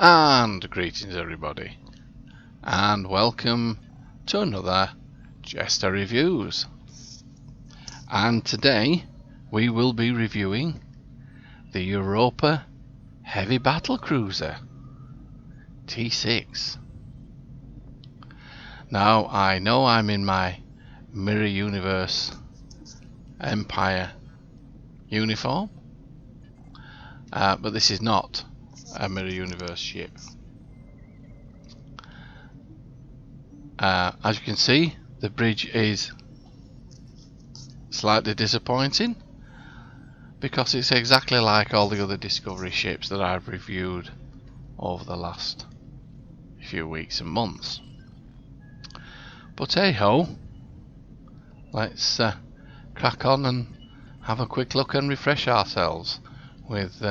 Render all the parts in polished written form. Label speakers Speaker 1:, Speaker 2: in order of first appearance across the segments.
Speaker 1: And greetings everybody, and welcome to another JeSter Reviews. And today we will be reviewing the Europa Heavy Battlecruiser T6. Now I know I'm in my Mirror Universe Empire uniform, but this is not a Mirror Universe ship. As you can see, the bridge is slightly disappointing because it's exactly like all the other Discovery ships that I've reviewed over the last few weeks and months. But hey ho, let's crack on and have a quick look and refresh ourselves with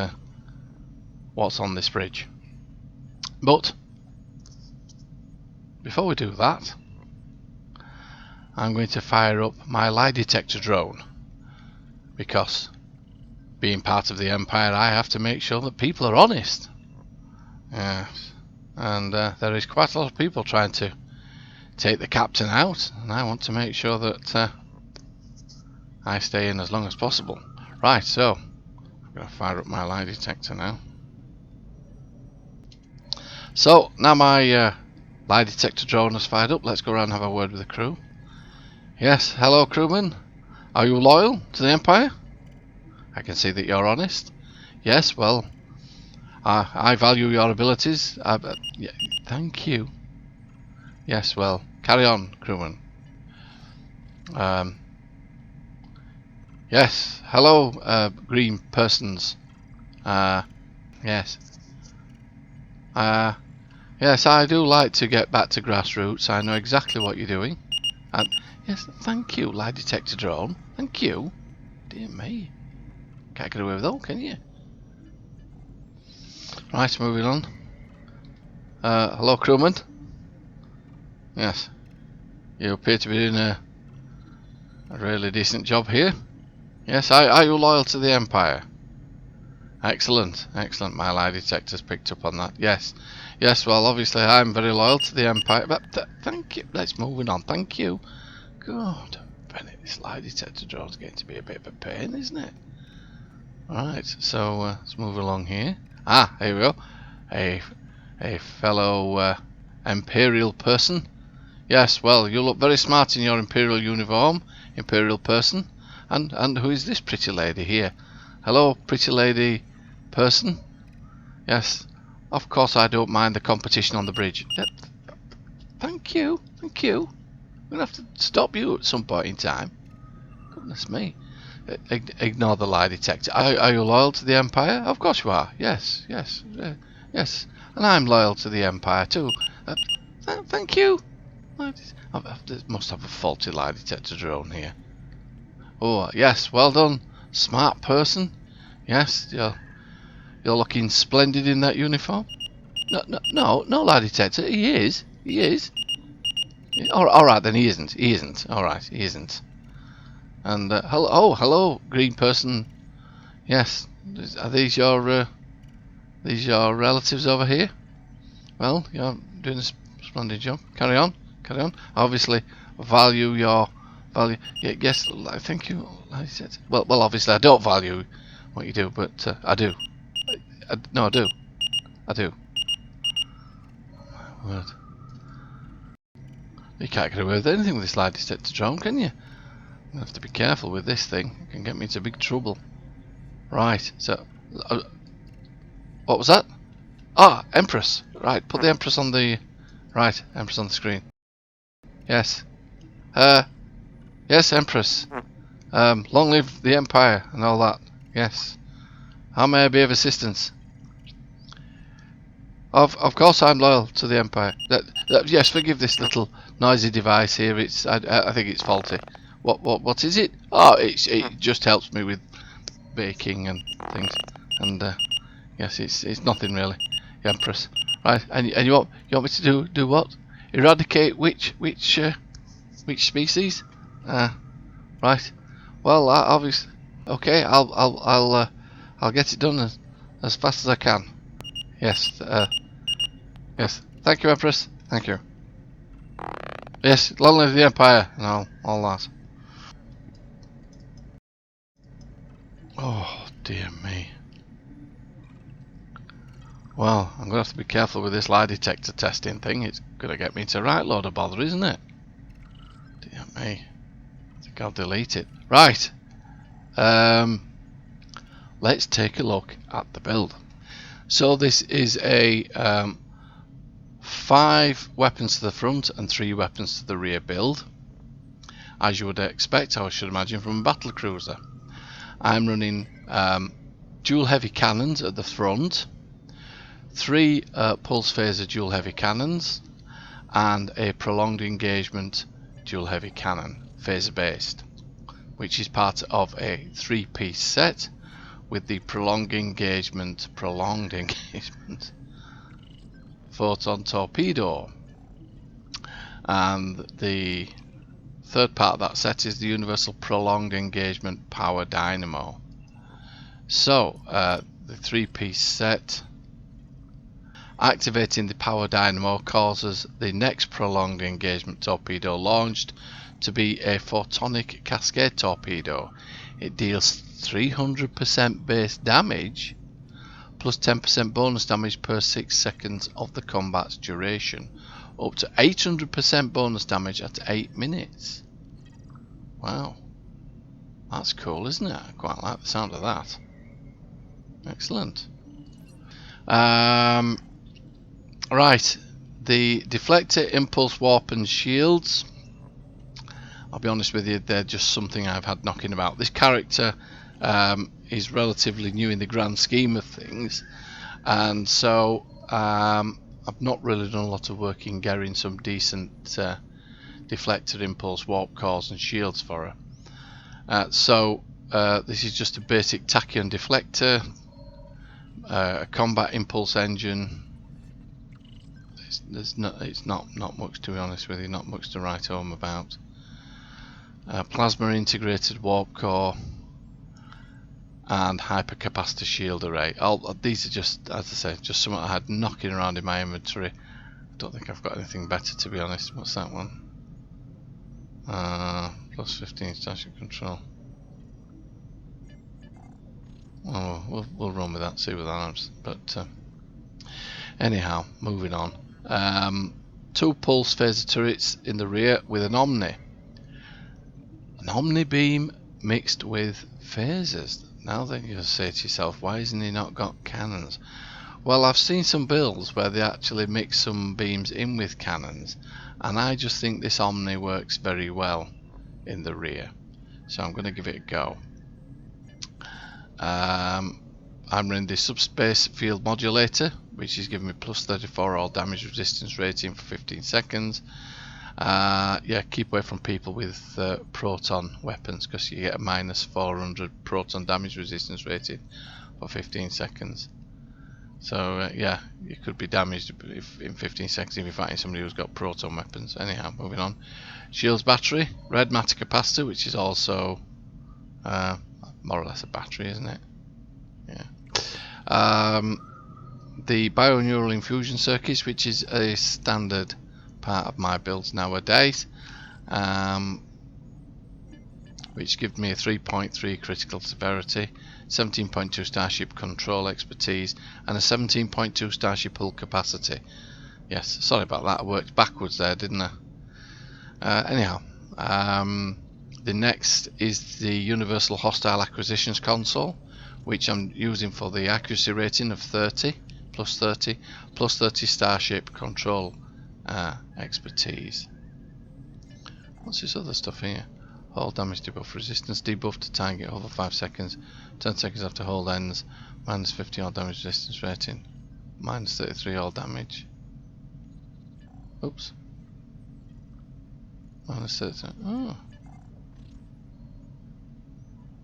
Speaker 1: what's on this bridge. But before we do that, I'm going to fire up my lie detector drone, because being part of the Empire I have to make sure that people are honest. Yes. And there is quite a lot of people trying to take the captain out, and I want to make sure that I stay in as long as possible. Right, so I'm going to fire up my lie detector now. So now my lie detector drone has fired up. Let's go around and have a word with the crew. Yes, hello crewman. Are you loyal to the Empire? I can see that you're honest. Yes, well, I value your abilities. Yeah, thank you. Yes, well, carry on, crewman. Yes, hello, green persons. Yes. Yes, I do like to get back to grassroots. I know exactly what you're doing. And yes, thank you, lie detector drone. Thank you. Dear me. Can't get away with that, can you? Right, moving on. Hello, crewman. Yes. You appear to be doing a really decent job here. Yes, are you loyal to the Empire? Excellent, excellent. My lie detector's picked up on that. Yes, yes. Well, obviously I'm very loyal to the Empire. But thank you. Let's move on. Thank you. God, Bennett, this lie detector drone's getting to be a bit of a pain, isn't it? Right. So let's move along here. Ah, here we go. A fellow Imperial person. Yes. Well, you look very smart in your Imperial uniform, Imperial person. And who is this pretty lady here? Hello, pretty lady person. Yes, of course I don't mind the competition on the bridge. Thank you, thank you. I'm gonna have to stop you at some point in time. Goodness me. Ignore the lie detector. Are you loyal to the Empire? Of course you are. Yes, yes, yes. And I'm loyal to the Empire too. Thank you. I must have a faulty lie detector drone here. Oh yes, well done, smart person. Yes, you're looking splendid in that uniform. No, lie detector. He is. All right then, he isn't. All right, he isn't. And hello, green person. Yes, are these your relatives over here? Well, you're doing a splendid job. Carry on. Obviously, value your value. Yeah, yes, thank you. Well, obviously, I don't value what you do, but I do. No, I do. Word. You can't get away with anything with this lie detector drone, can you? You have to be careful with this thing. It can get me into big trouble. Right. So, what was that? Ah, Empress. Right. Put the Empress on the Empress on the screen. Yes. Yes, Empress. Long live the Empire and all that. Yes. How may I be of assistance? Of course I'm loyal to the Empire. Yes, forgive this little noisy device here. I think it's faulty. What is it? Oh, it just helps me with baking and things. And yes, it's nothing really. The Empress. Right, and you want me to do what? Eradicate which species? Right. Well, obviously. Okay, I'll get it done as fast as I can. Yes. Yes. Thank you, Empress. Thank you. Yes, long live the Empire and all that. Oh, dear me. Well, I'm going to have to be careful with this lie detector testing thing. It's going to get me into a right load of bother, isn't it? Dear me. I think I'll delete it. Right. Let's take a look at the build. So this is a 5 weapons to the front and 3 weapons to the rear build. As you would expect, I should imagine, from a Battlecruiser. I'm running dual heavy cannons at the front, 3 pulse phaser dual heavy cannons, and a prolonged engagement dual heavy cannon, phaser based, which is part of a 3-piece set with the prolonged engagement photon torpedo. And the third part of that set is the universal prolonged engagement power dynamo. So the 3-piece set, activating the power dynamo causes the next prolonged engagement torpedo launched to be a photonic cascade torpedo. It deals 300% base damage plus 10% bonus damage per 6 seconds of the combat's duration, up to 800% bonus damage at 8 minutes. Wow, that's cool, isn't it? I quite like the sound of that. Excellent. Right, the deflector, impulse warp and shields, I'll be honest with you, they're just something I've had knocking about. This character is relatively new in the grand scheme of things, and so I've not really done a lot of work in getting some decent deflector, impulse, warp cores and shields for her. So this is just a basic tachyon deflector, a combat impulse engine. It's not much, to be honest with you, not much to write home about. Plasma integrated warp core and hypercapacitor shield array. These are just, as I say, just something I had knocking around in my inventory. I don't think I've got anything better, to be honest. What's that one? Plus 15 starship control. Oh, we'll run with that, see what that happens. But anyhow, moving on. 2 pulse phaser turrets in the rear with an Omni. An Omni beam mixed with phasers. Now then you'll say to yourself, why isn't he not got cannons? Well, I've seen some builds where they actually mix some beams in with cannons, and I just think this Omni works very well in the rear. So I'm going to give it a go. I'm running the subspace field modulator, which is giving me plus 34 all damage resistance rating for 15 seconds. Yeah, keep away from people with proton weapons, because you get a minus 400 proton damage resistance rating for 15 seconds. So yeah, you could be damaged if in 15 seconds if you're fighting somebody who's got proton weapons. Anyhow, moving on. Shields battery, red matter capacitor, which is also more or less a battery, isn't it? Yeah. The bioneural infusion circuits, which is a standard part of my builds nowadays, which gives me a 3.3 critical severity, 17.2 starship control expertise, and a 17.2 starship hull capacity. Yes, sorry about that, I worked backwards there, didn't I? Anyhow, the next is the Universal Hostile Acquisitions Console, which I'm using for the accuracy rating of 30, plus 30 starship control expertise. What's this other stuff here? Hold damage debuff, resistance debuff to target over 5 seconds, 10 seconds after hold ends, minus 50 all damage resistance rating, minus 33 all damage. Oops. Minus 33. Oh.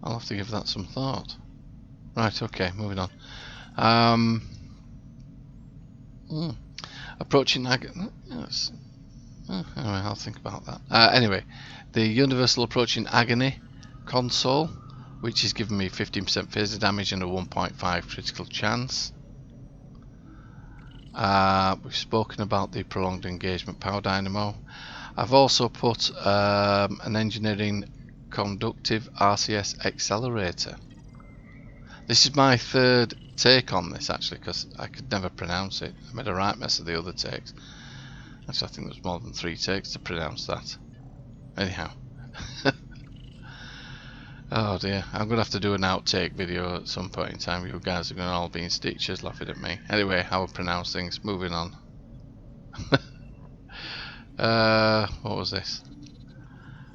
Speaker 1: I'll have to give that some thought. Right, okay, moving on. Approaching yes. Anyway, I'll think about that. Anyway, the Universal Approaching Agony console, which is giving me 15% phaser damage and a 1.5 critical chance. We've spoken about the prolonged engagement power dynamo. I've also put an engineering conductive RCS accelerator. This is my third take on this actually, because I could never pronounce it. I made a right mess of the other takes. Actually, I think there's more than 3 takes to pronounce that. Anyhow. Oh dear, I'm going to have to do an outtake video at some point in time. You guys are going to all be in stitches laughing at me. Anyway, how I pronounce things. Moving on. What was this?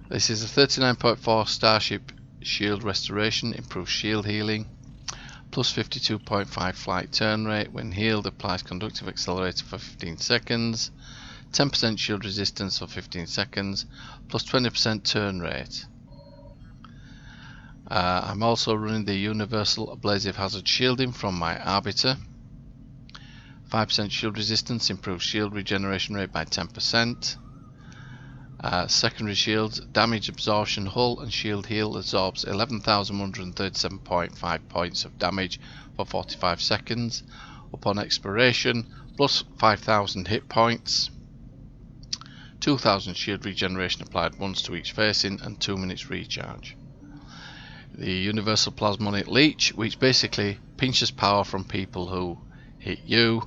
Speaker 1: This is a 39.4 Starship shield restoration, improved shield healing, plus 52.5 flight turn rate. When healed, applies conductive accelerator for 15 seconds, 10% shield resistance for 15 seconds, plus 20% turn rate. I'm also running the universal abrasive hazard shielding from my Arbiter. 5% shield resistance, improves shield regeneration rate by 10%. Secondary shields, damage absorption, hull and shield heal absorbs 11,137.5 points of damage for 45 seconds. Upon expiration, plus 5,000 hit points. 2,000 shield regeneration applied once to each facing and 2 minutes recharge. The universal plasmonic leech, which basically pinches power from people who hit you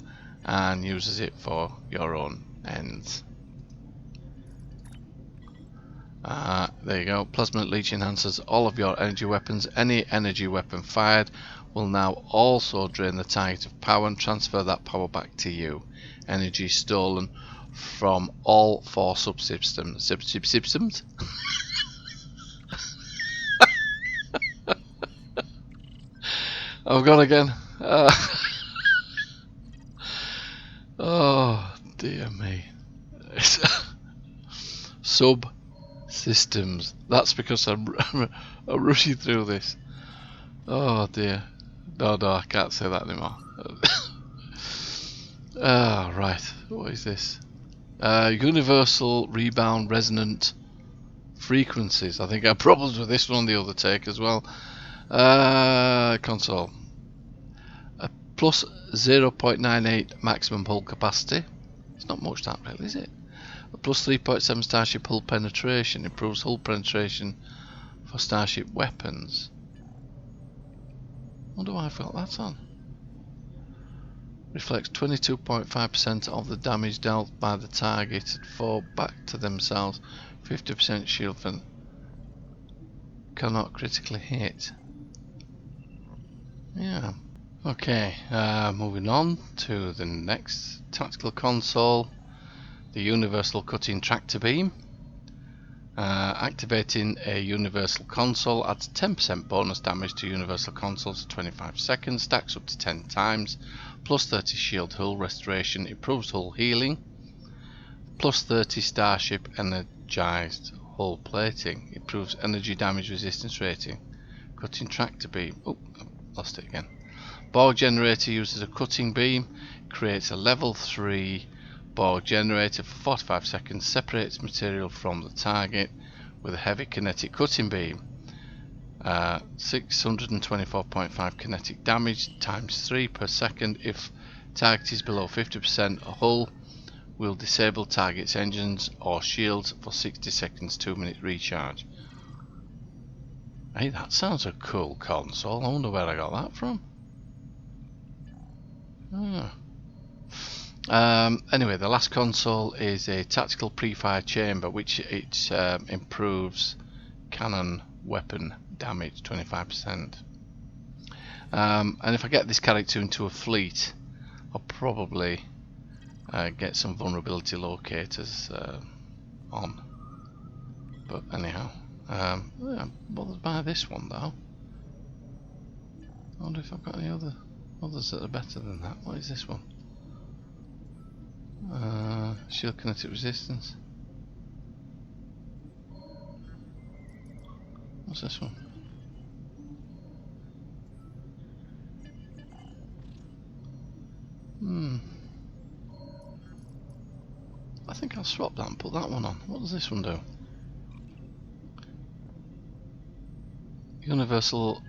Speaker 1: and uses it for your own ends. There you go. Plasmonic leech enhances all of your energy weapons. Any energy weapon fired will now also drain the target of power and transfer that power back to you. Energy stolen from all 4 subsystems. Subsystems? I've gone again. Oh dear me. Subsystems. That's because I'm rushing through this. Oh dear. No, I can't say that anymore. Right. What is this? Universal rebound resonant frequencies. I think I had problems with this one on the other take as well. Console. Plus 0.98 maximum hull capacity. It's not much that really, is it? Plus 3.7 Starship hull penetration. Improves hull penetration for Starship weapons. Wonder why I've got that on. Reflects 22.5% of the damage dealt by the targeted foe back to themselves. 50% shield for cannot critically hit. Yeah. Okay, moving on to the next tactical console, the Universal Cutting Tractor Beam. Activating a Universal Console adds 10% bonus damage to Universal Consoles for 25 seconds, stacks up to 10 times, plus 30 shield hull restoration, improves hull healing, plus 30 Starship energized hull plating, improves energy damage resistance rating. Cutting Tractor Beam. Oh, I lost it again. Borg generator uses a cutting beam, creates a level 3 Borg generator for 45 seconds, separates material from the target with a heavy kinetic cutting beam. 624.5 kinetic damage times 3 per second. If target is below 50%, a hull will disable target's engines or shields for 60 seconds, 2 minute recharge. Hey, that sounds a cool console. I wonder where I got that from. Anyway, the last console is a tactical pre-fire chamber, which it improves cannon weapon damage 25%. And if I get this character into a fleet, I'll probably get some vulnerability locators on. But anyhow, I'm bothered by this one though. I wonder if I've got any others that are better than that. What is this one? Shield kinetic resistance. What's this one? I think I'll swap that and put that one on. What does this one do? Universal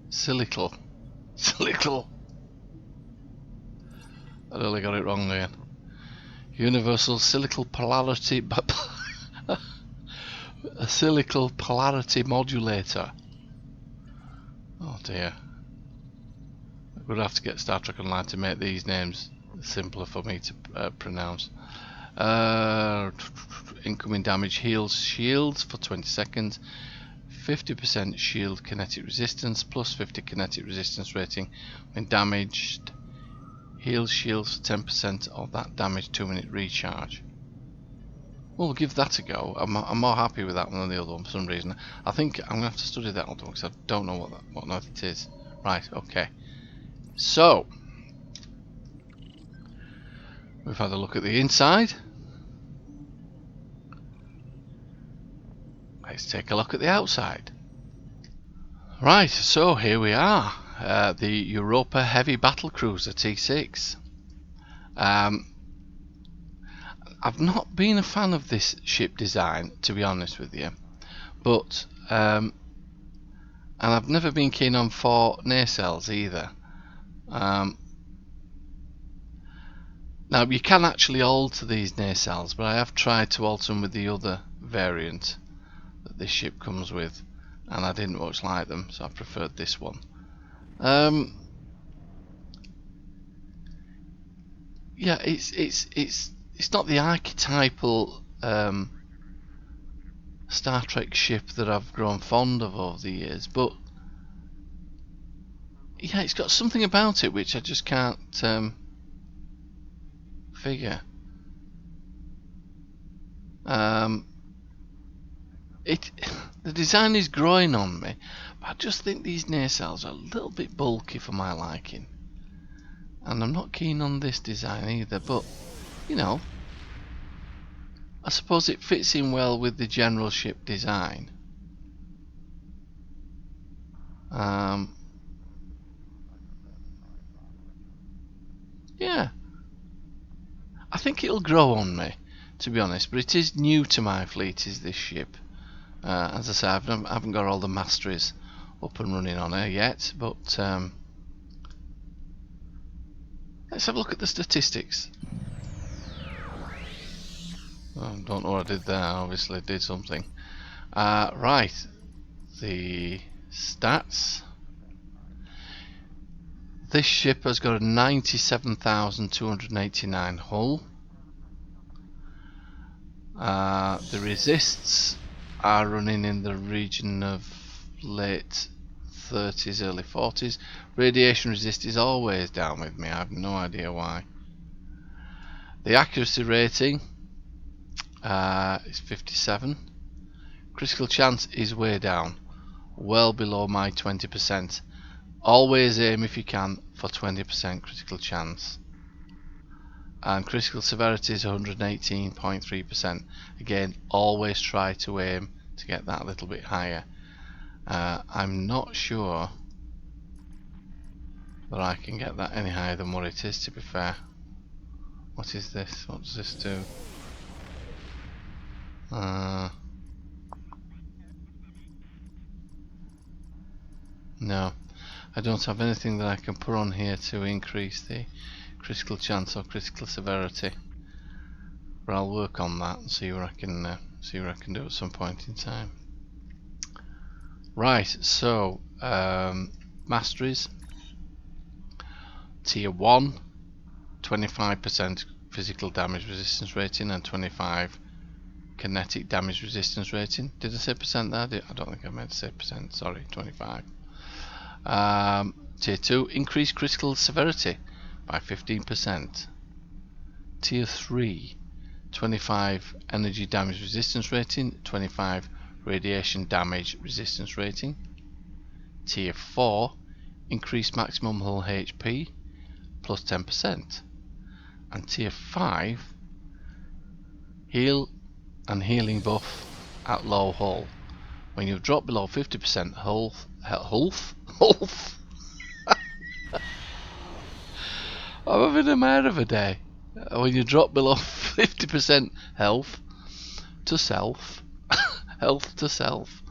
Speaker 1: Silical. I really got it wrong there. Universal Silical Polarity a Silical Polarity Modulator. Oh dear. I'm going to have to get Star Trek Online to make these names simpler for me to pronounce. Incoming damage heals shields for 20 seconds. 50% shield kinetic resistance, plus 50 kinetic resistance rating when damaged. Heals shields for 10% of that damage 2-minute recharge. We'll give that a go. I'm more happy with that one than the other one for some reason. I think I'm going to have to study that other one because I don't know what on earth it is. Right, okay. So, we've had a look at the inside. Let's take a look at the outside. Right, so here we are. The Europa Heavy Battlecruiser T6. I've not been a fan of this ship design, to be honest with you, but and I've never been keen on 4 nacelles either. Now you can actually alter these nacelles, but I have tried to alter them with the other variant that this ship comes with, and I didn't much like them, so I preferred this one. Yeah, it's not the archetypal Star Trek ship that I've grown fond of over the years, but yeah, it's got something about it which I just can't figure. The design is growing on me, but I just think these nacelles are a little bit bulky for my liking, and I'm not keen on this design either, but you know, I suppose it fits in well with the general ship design. Yeah, I think it'll grow on me, to be honest, but it is new to my fleet, is this ship. As I say, I haven't got all the Masteries up and running on her yet, but let's have a look at the statistics. Oh, don't know what I did there, obviously I did something. Right, the stats. This ship has got a 97,289 hull. The resists are running in the region of late 30s, early 40s. Radiation resist is always down with me, I have no idea why. The accuracy rating is 57. Critical chance is way down, well below my 20%. Always aim, if you can, for 20% critical chance. And critical severity is 118.3%. Again, always try to aim to get that a little bit higher. I'm not sure that I can get that any higher than what it is, to be fair. What is this? What does this do? No, I don't have anything that I can put on here to increase the critical chance or critical severity, but I'll work on that and see what I can do at some point in time. Right, so Masteries Tier 1, 25% physical damage resistance rating and 25 kinetic damage resistance rating. Did I say percent there? I don't think I meant to say percent, sorry, 25. Tier 2, increased critical severity by 15%. Tier 3, 25 energy damage resistance rating, 25 radiation damage resistance rating. Tier 4, increased maximum hull HP plus 10%. And Tier 5, heal and healing buff at low hull. When you've dropped below 50% health. I'm having a mare of a day. When you drop below 50% health to self, health to self,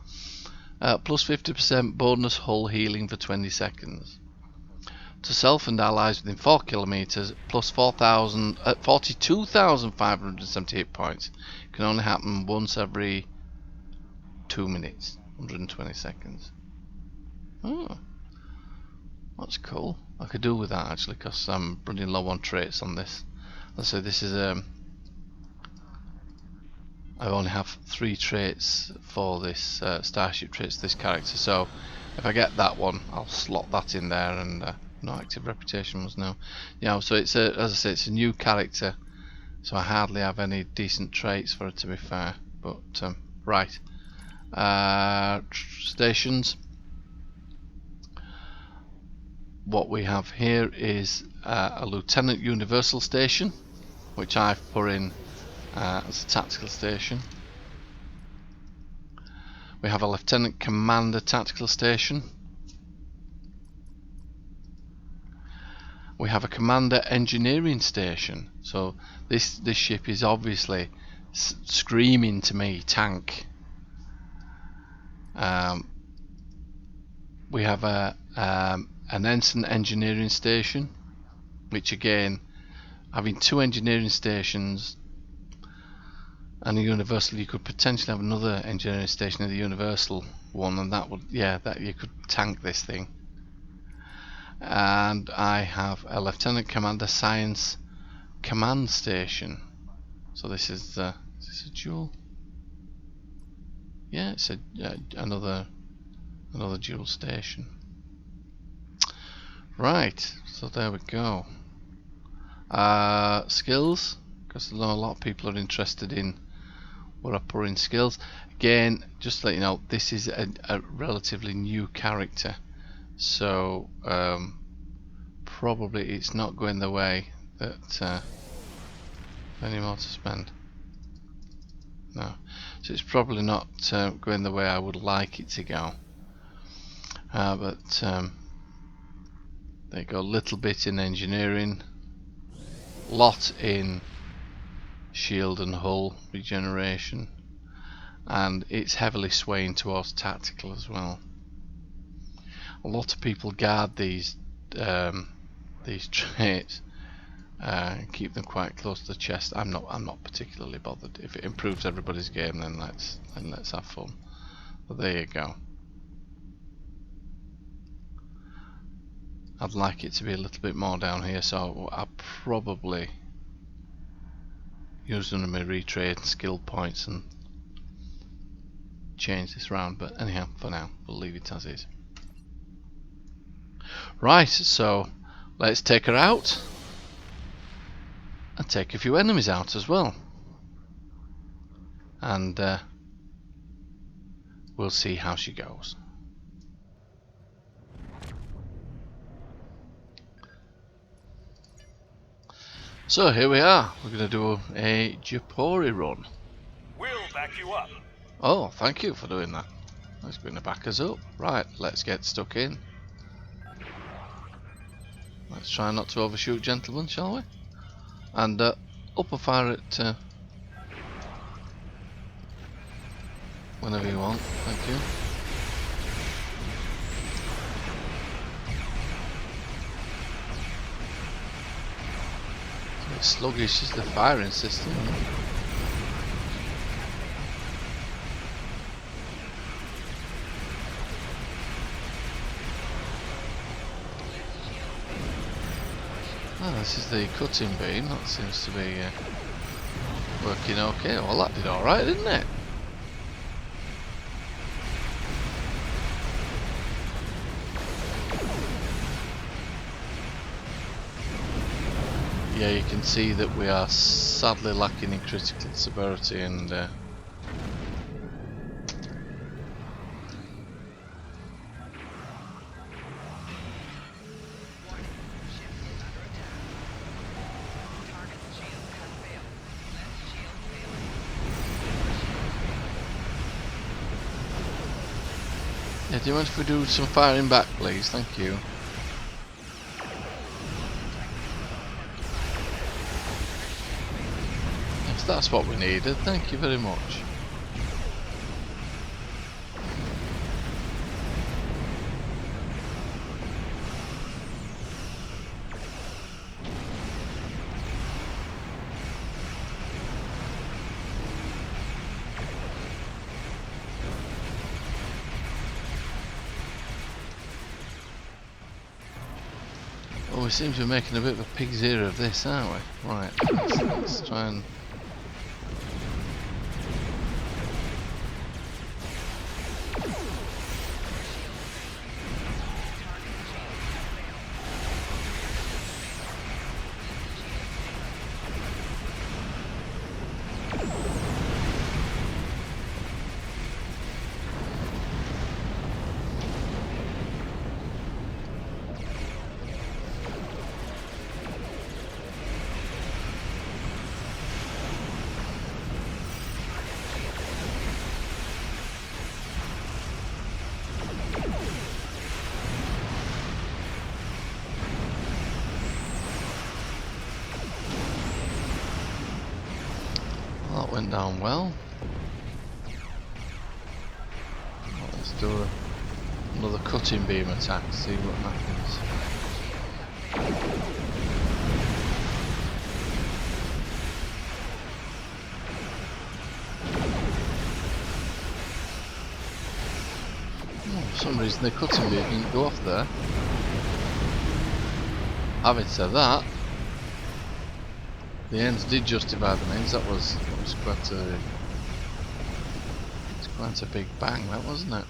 Speaker 1: plus 50% bonus hull healing for 20 seconds. to self and allies within 4 kilometers, plus 42,578 points. Can only happen once every 2 minutes, 120 seconds. Oh, that's cool. I could do with that actually, because I'm running low on traits on this. Let's say this is I only have 3 traits for this starship traits, this character, so if I get that one I'll slot that in there. And no active reputation was no. Yeah, so it's a, as I say, it's a new character, so I hardly have any decent traits for it, to be fair. But right, stations. What we have here is a Lieutenant Universal station, which I've put in as a tactical station. We have a Lieutenant Commander tactical station. We have a Commander Engineering station. So this ship is obviously screaming to me tank. We have an Ensign Engineering station, which again, having 2 engineering stations and a Universal, you could potentially have another engineering station in the Universal one, and that would, yeah, that you could tank this thing. And I have a Lieutenant Commander Science Command Station. So this is a dual? Yeah, it's another dual station. Right, so there we go. Skills, because I know a lot of people are interested in what I put in skills. Again, just to let you know, this is a relatively new character, so probably it's not going the way that any more to spend. No, so it's probably not going the way I would like it to go. But there you go, a little bit in engineering, lot in shield and hull regeneration, and it's heavily swaying towards tactical as well. A lot of people guard these traits and keep them quite close to the chest. I'm not particularly bothered. If it improves everybody's game, then let's have fun. But there you go. I'd like it to be a little bit more down here, so I'll probably use them in my retrade and skill points and change this round. But anyhow, for now, we'll leave it as is. Right, so let's take her out and take a few enemies out as well, and we'll see how she goes. So here we are. We're going to do a Japori run.
Speaker 2: We'll back you up.
Speaker 1: Oh, thank you for doing that. That's going to back us up. Right, let's get stuck in. Let's try not to overshoot, gentlemen, shall we? And upper fire it whenever you want. Thank you. A bit sluggish is the firing system. Oh, this is the cutting beam. That seems to be working okay. Well, that did alright, didn't it? Yeah, you can see that we are sadly lacking in critical severity, and yeah, do you mind if we do some firing back, please? Thank you. Yes, that's what we needed. Thank you very much. seem to be making a bit of a pig's ear of this, aren't we? Right, let's try and... That went down well. Let's do another cutting beam attack, see what happens. Oh, for some reason the cutting beam didn't go off there. Having said that, the ends did justify the means. That was quite a big bang, that, wasn't it?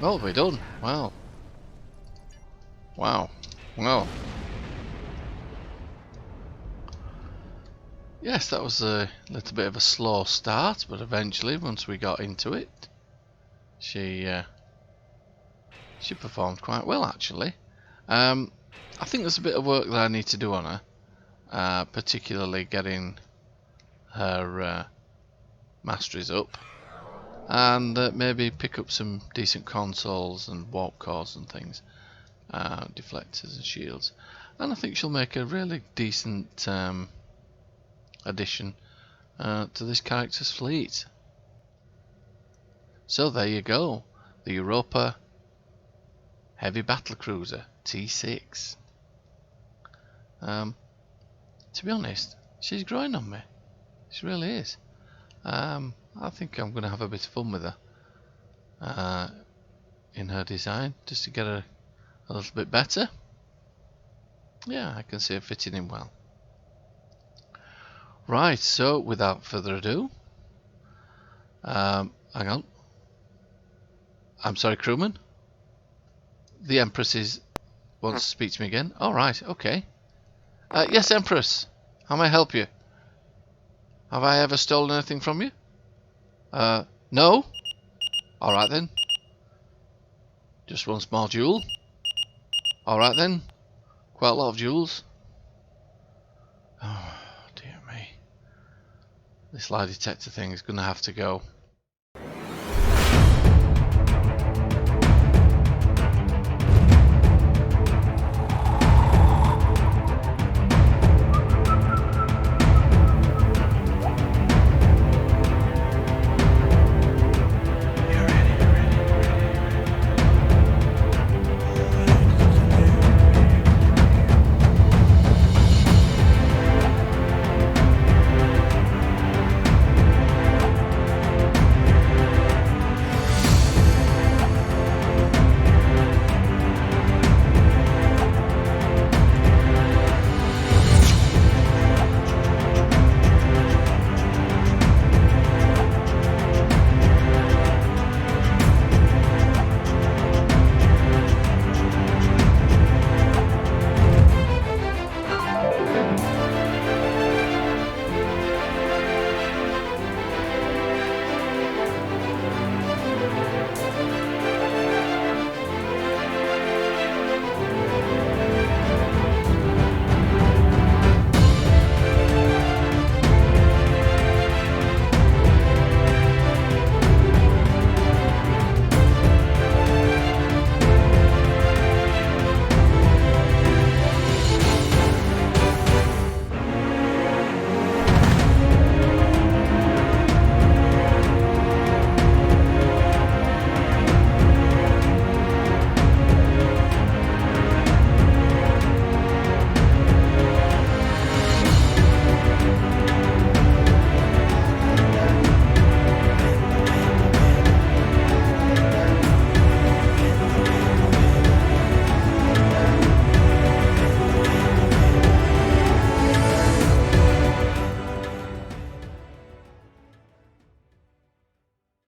Speaker 1: Well, we're done. Wow. Wow. Well. Yes, that was a little bit of a slow start, but eventually, once we got into it, she performed quite well, actually. I think there's a bit of work that I need to do on her, particularly getting her masteries up, and maybe pick up some decent consoles and warp cores and things, deflectors and shields, and I think she'll make a really decent addition to this character's fleet. So there you go, the Europa Heavy Battlecruiser T6. To be honest, she's growing on me. She really is. I think I'm going to have a bit of fun with her in her design, just to get her a little bit better. Yeah, I can see her fitting in well. Right, so without further ado, hang on. I'm sorry, crewman. The Empress wants to speak to me again. All right, okay. Yes, Empress. How may I help you? Have I ever stolen anything from you? No? Alright then. Just one small jewel. Alright then. Quite a lot of jewels. Oh, dear me. This lie detector thing is going to have to go.